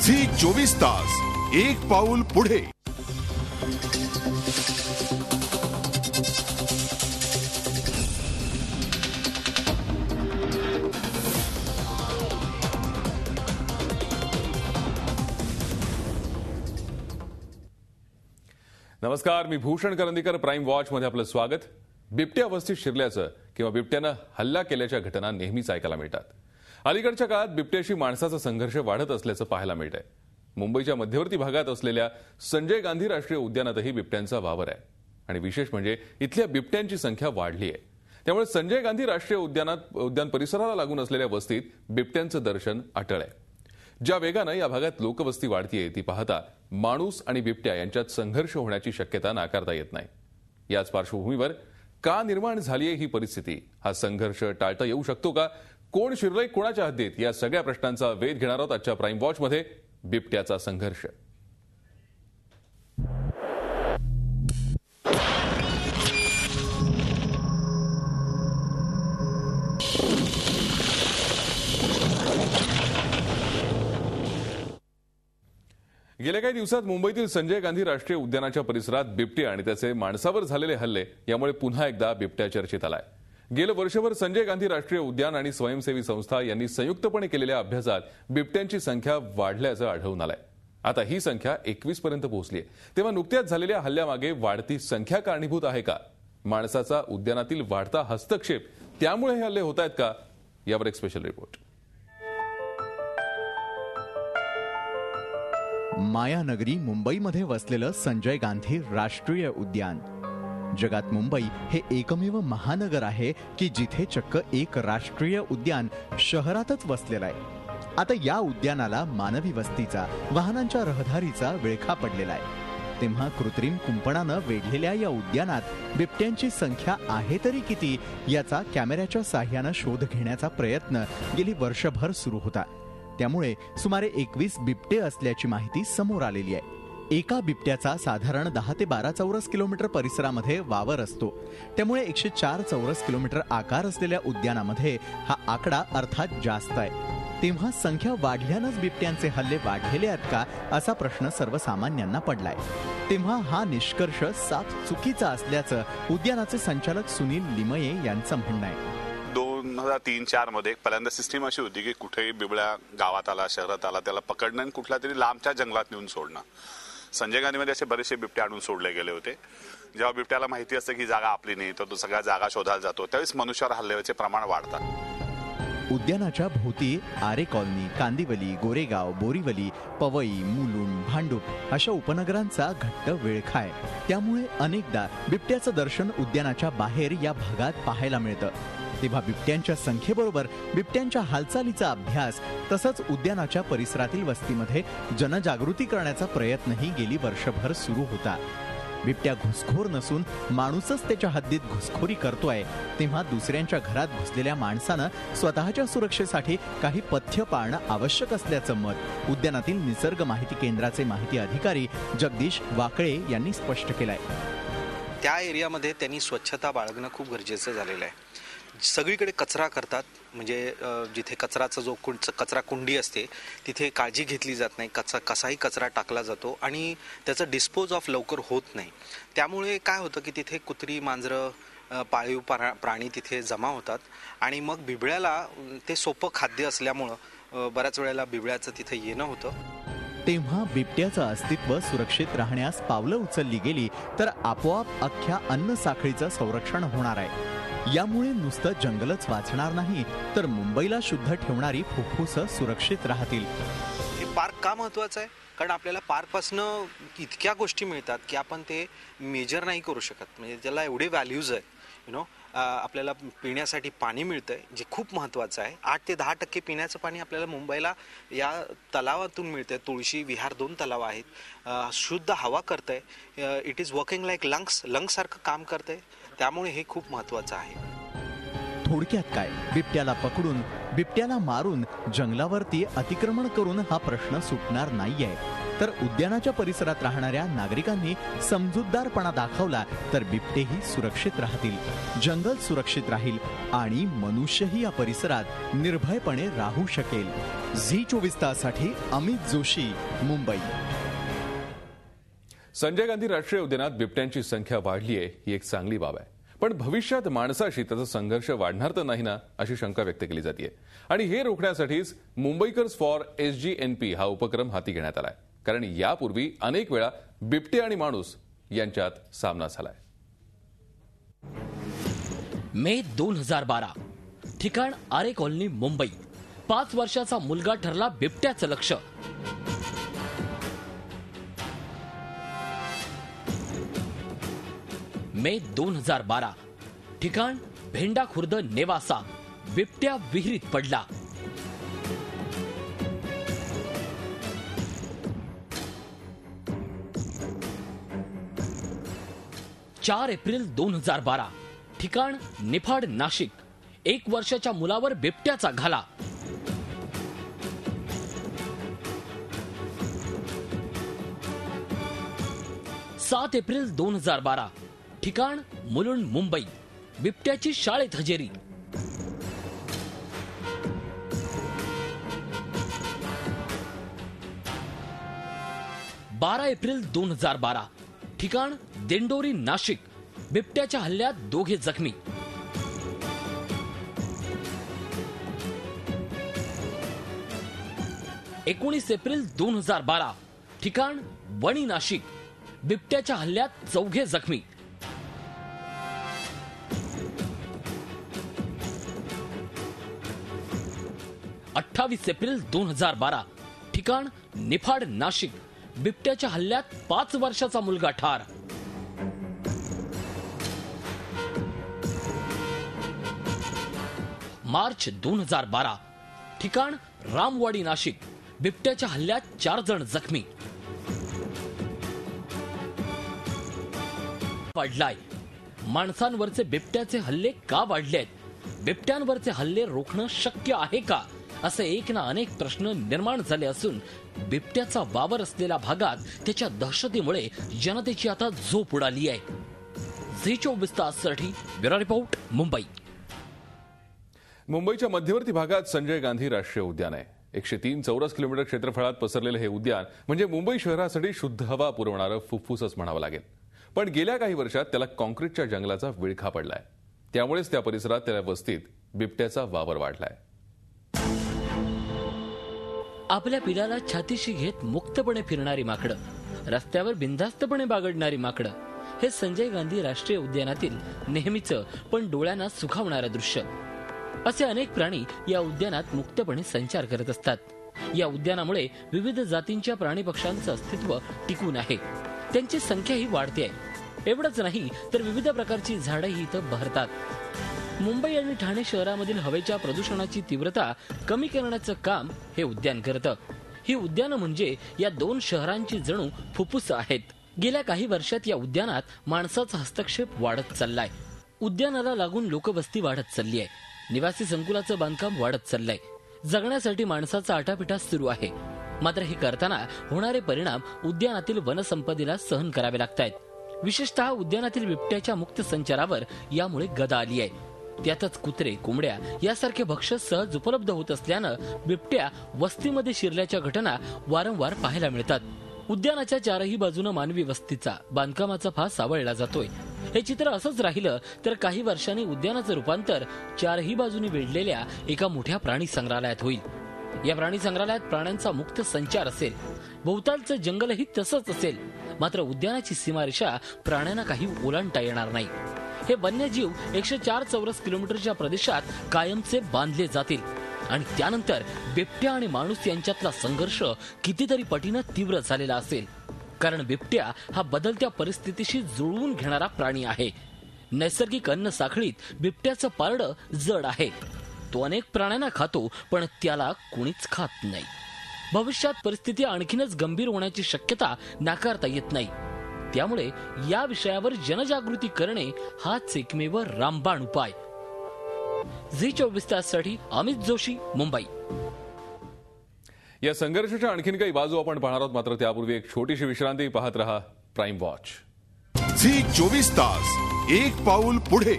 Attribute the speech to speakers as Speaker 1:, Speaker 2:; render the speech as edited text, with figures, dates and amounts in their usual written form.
Speaker 1: Zee 24 तास एक पाऊल पुढे।
Speaker 2: नमस्कार, मी भूषण करंदीकर। प्राईम वॉच मध्ये आपलं स्वागत। बिबट्या वस्तीत शिरल्याचं किंवा बिबट्यानं हल्ला केल्याच्या घटना नेहमीच ऐकायला मिळतात। अलीकडच्या काळात बिबट्याशी माणसाचा संघर्ष वाढत असल्याचं पाहायला मिळतंय। मुंबईच्या मध्यवर्ती भागात असलेल्या संजय गांधी राष्ट्रीय उद्यानातही बिबट्यांचा वावर आहे आणि विशेष म्हणजे इथल्या बिबट्यांची संख्या वाढली आहे। त्यामुळे संजय गांधी राष्ट्रीय उद्यान परिसराला लागून असलेल्या वस्तीत बिबट्यांचं दर्शन अटळ आहे। ज्या वेगानं या भागात लोकवस्ती वाढतीये ती पाहता माणूस आणि बिबट्या यांच्यात संघर्ष होण्याची शक्यता नाकारता येत नाही। याच पार्श्वभूमीवर का निर्माण झालीये ही परिस्थिती? हा संघर्ष टाळता येऊ शकतो का? कोण शिरलंय कोणाच्या हद्दीत? या सगळ्या प्रश्नांचा वेध घेणार आहोत आजच्या प्राईम वॉच मध्ये। बिबट्याचा संघर्ष। गेल्या काही दिवसात मुंबईतील संजय गांधी राष्ट्रीय उद्यानाच्या परिसरात बिबटे आणि त्याचे माणसावर झालेले हल्ले यामुळे पुन्हा एकदा बिबट्या चर्चेत आलाय। गेलं वर्षभर संजय गांधी राष्ट्रीय उद्यान आणि स्वयंसेवी संस्था यांनी संयुक्तपणे केलेल्या अभ्यासात बिबट्यांची संख्या वाढल्याचं आढळून आलंय। आता ही संख्या 21 पर्यंत पोहोचली आहे। तेव्हा नुकत्याच झालेल्या हल्ल्यामागे वाढती संख्या कारणीभूत आहे का? माणसाचा उद्यानातील वाढता हस्तक्षेप त्यामुळे हे हल्ले होत आहेत का? यावर एक स्पेशल रिपोर्ट।
Speaker 3: मायानगरी मुंबईमध्ये वसलेलं संजय गांधी राष्ट्रीय उद्यान। जगात मुंबई हे एकमेव महानगर आहे की जिथे चक्क एक राष्ट्रीय उद्यान शहरातच वसलेलं आहे। आता या उद्यानाला मानवी वस्तीचा, वाहनांच्या रहदारीचा विळखा पडलेला आहे। तेव्हा कृत्रिम कुंपणानं वेढलेल्या या उद्यानात बिबट्यांची संख्या आहे तरी किती याचा कॅमेऱ्याच्या साह्यानं शोध घेण्याचा प्रयत्न गेली वर्षभर सुरू होता। त्यामुळे सुमारे 21 बिबटे असल्याची माहिती समोर आलेली आहे। एका बिबट्याचा साधारण 10 ते 12 चौरस किलोमीटर परिसरामध्ये वावर असतो। त्यामुळे 104 चौरस किलोमीटर आकार असलेल्या उद्यानामध्ये हा आकडा अर्थात जास्त आहे। तेव्हा संख्या वाढल्यानंच बिबट्यांचे हल्ले वाढलेले आहेत का असा प्रश्न सर्वसामान्यांना पडलाय। तेव्हा हा निष्कर्ष साफ चुकीचा असल्याचं उद्यानाचे संचालक सुनील लिमये यांचं म्हणणं आहे।
Speaker 4: 2003-04 मध्ये पहिल्यांदा सिस्टीम अशी होती की कुठेही बिबळ्या गावात आला, शहरात आला, त्याला पकडणं आणि कुठल्या तरी लांबच्या जंगलात नेऊन सोडणं। संजय गांधीमध्ये असे बरेचसे बिबटे आणून सोडले गेले होते। जेव्हा बिबट्याला माहिती असते की जागा आपली नाही तर तो सगळ्या जागा शोधायला जातो, त्यावेळेस मनुष्यावर हल्ल्याचे प्रमाण वाढतात।
Speaker 3: उद्यानाच्या भोवती आरे कॉलनी, कांदिवली, गोरेगाव, बोरीवली, पवई, मुलुंड, भांडूप अशा उपनगरांचा घट्ट विळखा आहे। त्यामुळे अनेकदा बिबट्याचं दर्शन उद्यानाच्या बाहेर या भागात पाहायला मिळतं। तेव्हा बिबट्यांच्या संख्येबरोबर बिबट्यांच्या हालचालीचा अभ्यास तसंच उद्यानाच्या परिसरातील वस्तीमध्ये जनजागृती करण्याचा प्रयत्नही गेली वर्षभर सुरू होता। बिबट्या घुसखोर नसून माणूसच त्याच्या हद्दीत घुसखोरी करतोय, तेव्हा दुसऱ्यांच्या घरात घुसलेल्या माणसानं स्वतःच्या सुरक्षेसाठी काही पथ्य पाळणं आवश्यक असल्याचं मत उद्यानातील निसर्ग माहिती केंद्राचे माहिती अधिकारी जगदीश वाकळे यांनी स्पष्ट केलंय।
Speaker 5: त्या एरियामध्ये त्यांनी स्वच्छता बाळगणं खूप गरजेचं झालेलं आहे। सगळीकडे कचरा करतात, म्हणजे जिथे कचराचा जो कचरा कुंडी असते तिथे काळजी घेतली जात नाही। कसाही कचरा टाकला जातो आणि त्याचा डिस्पोज ऑफ लवकर होत नाही। त्यामुळे काय होतं की तिथे कुत्री, मांजरं, पाळीव प्राणी तिथे जमा होतात आणि मग बिबळ्याला ते सोपं खाद्य असल्यामुळं बऱ्याच वेळेला बिबळ्याचं तिथे येणं होतं।
Speaker 3: तेव्हा बिबट्याचं अस्तित्व सुरक्षित राहण्यास पावलं उचलली गेली तर आपोआप अख्ख्या अन्न साखळीचं संरक्षण होणार आहे। यामुळे नुसतं जंगलच वाचणार नाही तर मुंबईला शुद्ध ठेवणारी फुफ्फुसं सुरक्षित राहतील।
Speaker 5: हे पार्क का महत्वाचं आहे? कारण आपल्याला पार्कपासनं इतक्या गोष्टी मिळतात की आपण ते मेजर नाही करू शकत। म्हणजे त्याला एवढे व्हॅल्यूज आहेत। आपल्याला पिण्यासाठी पाणी मिळतंय जे खूप महत्त्वाचं आहे। 8 ते 10% पिण्याचं पाणी आपल्याला मुंबईला या तलावातून मिळतंय। तुळशी विहार 2 तलाव आहेत। शुद्ध हवा करतंय। इट इज वर्किंग लाईक लंग्ससारखं काम करतंय। त्यामुळे हे खूप महत्त्वाचं आहे।
Speaker 3: थोडक्यात काय, बिबट्याला पकडून, बिबट्याला मारून जंगलावरती अतिक्रमण करून हा प्रश्न सुटणार नाहीये। तर उद्यानाच्या परिसरात राहणाऱ्या नागरिकांनी समजूतदारपणा दाखवला तर बिबटेही सुरक्षित राहतील, जंगल सुरक्षित राहील आणि मनुष्यही या परिसरात निर्भयपणे राहू शकेल। झी24 ताससाठी अमित जोशी, मुंबई.
Speaker 2: संजय गांधी राष्ट्रीय उद्यानात बिबट्यांची संख्या वाढली आहे ही एक चांगली बाब आहे. पण भविष्यात माणसाशी त्याचा संघर्ष वाढणार तर नाही ना, अशी शंका व्यक्त केली जाते. आणि हे रोखण्यासाठीच मुंबईकर्स फॉर SGNP हा उपक्रम हाती घेण्यात आलाय. कारण यापूर्वी अनेक वेळा बिबटे आणि माणूस यांच्यात सामना झालाय.
Speaker 6: मे 2012 ठिकाण आरे कॉलनी, मुंबई. 5 वर्षाचा मुलगा ठरला बिबट्याचं लक्ष. मे 2012 ठिकाण भेंडा खुर्द, नेवासा. बिबट्या विहिरीत पडला. एप्रिल 2012 ठिकाण निफाड, नाशिक. 1 वर्षाच्या मुलावर बिबट्याचा घाला. एप्रिल 2012 ठिकाण मुलुंड, मुंबई. बिबट्याची शाळेत हजेरी. एप्रिल 2012 ठिकाण दिंडोरी, नाशिक. बिबट्याच्या हल्ल्यात 2 जखमी. एप्रिल 2012 ठिकाण वणी, नाशिक. बिबट्याच्या हल्ल्यात 4 जखमी. 28 एप्रिल 2012 ठिकाण निफाड, नाशिक. बिबट्याच्या हल्ल्यात 5 वर्षाचा मुलगा ठार. मार्च 2012 ठिकाण रामवाडी, नाशिक. बिबट्याच्या हल्ल्यात 4 जण जखमी. वाढलाय. माणसांवरचे बिबट्याचे हल्ले का वाढले आहेत? बिबट्यांवरचे हल्ले रोखणं शक्य आहे का, असे एक ना अनेक प्रश्न निर्माण झाले असून बिबट्याचा वावर असलेल्या भागात त्याच्या दहशतीमुळे जनतेची आता झोप उडाली आहे. झी24 ताससाठी ब्युरो रिपोर्ट, मुंबई.
Speaker 2: मुंबईच्या मध्यवर्ती भागात संजय गांधी राष्ट्रीय उद्यान आहे. 103 चौरस किलोमीटर क्षेत्रफळात पसरलेले हे उद्यान म्हणजे मुंबई शहरासाठी शुद्ध हवा पुरवणारं फुफ्फुसच म्हणावं लागेल. पण गेल्या काही वर्षात त्याला कॉन्क्रीटच्या जंगलाचा विळखा पडलाय. त्यामुळेच त्या परिसरात त्या वस्तीत बिबट्याचा वावर वाढलाय.
Speaker 6: आपल्या पिलाला छातीशी घेत मुक्तपणे फिरणारी माकडं, रस्त्यावर बिनधास्तपणे बागडणारी माकडं, हे संजय गांधी राष्ट्रीय उद्यानातील नेहमीचं पण डोळ्यांना सुखावणारं दृश्य. असे अनेक प्राणी या उद्यानात मुक्तपणे संचार करत असतात. या उद्यानामुळे विविध जातींच्या प्राणी पक्ष्यांचं अस्तित्व टिकून आहे. त्यांची संख्याही वाढते आहे. एवढंच नाही तर विविध प्रकारची झाडंही इथं बहरतात. मुंबई आणि ठाणे शहरामधील हवेच्या प्रदूषणाची तीव्रता कमी करण्याचं काम हे उद्यान करतं. ही उद्यानं म्हणजे या 2 शहरांची जणू फुफ्फुस आहेत. गेल्या काही वर्षात या उद्यानात माणसाचा हस्तक्षेप वाढत चाललाय. उद्यानाला लागून लोकवस्ती वाढत चालली आहे. निवासी संकुलाचं बांधकाम वाढत चाललंय. जगण्यासाठी माणसाचा आटापिटा सुरू आहे. मात्र हे करताना होणारे परिणाम उद्यानातील वनसंपदेला सहन करावे लागतायत. विशेषतः उद्यानातील बिबट्याच्या मुक्त संचारावर यामुळे गदा आली आहे. त्यातच कुत्रे, कोंबड्या यासारखे भक्ष्य सहज उपलब्ध होत असल्यानं बिबट्या वस्तीमध्ये शिरल्याच्या घटना वारंवार पाहायला मिळतात. उद्यानाच्या 4ही बाजूनं मानवी वस्तीचा, बांधकामाचा फास सावळला जातोय. हे चित्र असंच राहिलं तर काही वर्षांनी उद्यानाचं रूपांतर 4ही बाजूनी वेढलेल्या एका मोठ्या प्राणी संग्रहालयात होईल. या प्राणी संग्रहालयात प्राण्यांचा मुक्त संचार असेल. भोवतालचं जंगलही तसंच असेल. मात्र उद्यानाची सीमारेषा प्राण्यांना काही ओलांडता येणार नाही. हे वन्यजीव 104 चौरस किलोमीटरच्या प्रदेशात कायमचे बांधले जातील. आणि त्यानंतर बिबट्या आणि माणूस यांच्यातला संघर्ष कितीतरी पटीनं तीव्र झालेला असेल. कारण बिबट्या हा बदलत्या परिस्थितीशी जुळवून घेणारा प्राणी आहे. नैसर्गिक अन्न साखळीत बिबट्याचं पारडं जड आहे. तो अनेक प्राण्यांना खातो, पण त्याला कुणीच खात नाही. भविष्यात परिस्थिती आणखीनच गंभीर होण्याची शक्यता नाकारता येत नाही. त्यामुळे या विषयावर जनजागृती करणे हाच एकमेव रामबाण उपाय. झी24 ताससाठी अमित जोशी, मुंबई.
Speaker 2: या संघर्षाच्या आणखीन काही बाजू आपण पाहणार आहोत. मात्र त्यापूर्वी एक छोटीशी विश्रांती. पाहत रहा प्राईम वॉच.
Speaker 1: झी 24 तास, एक पाऊल पुढे.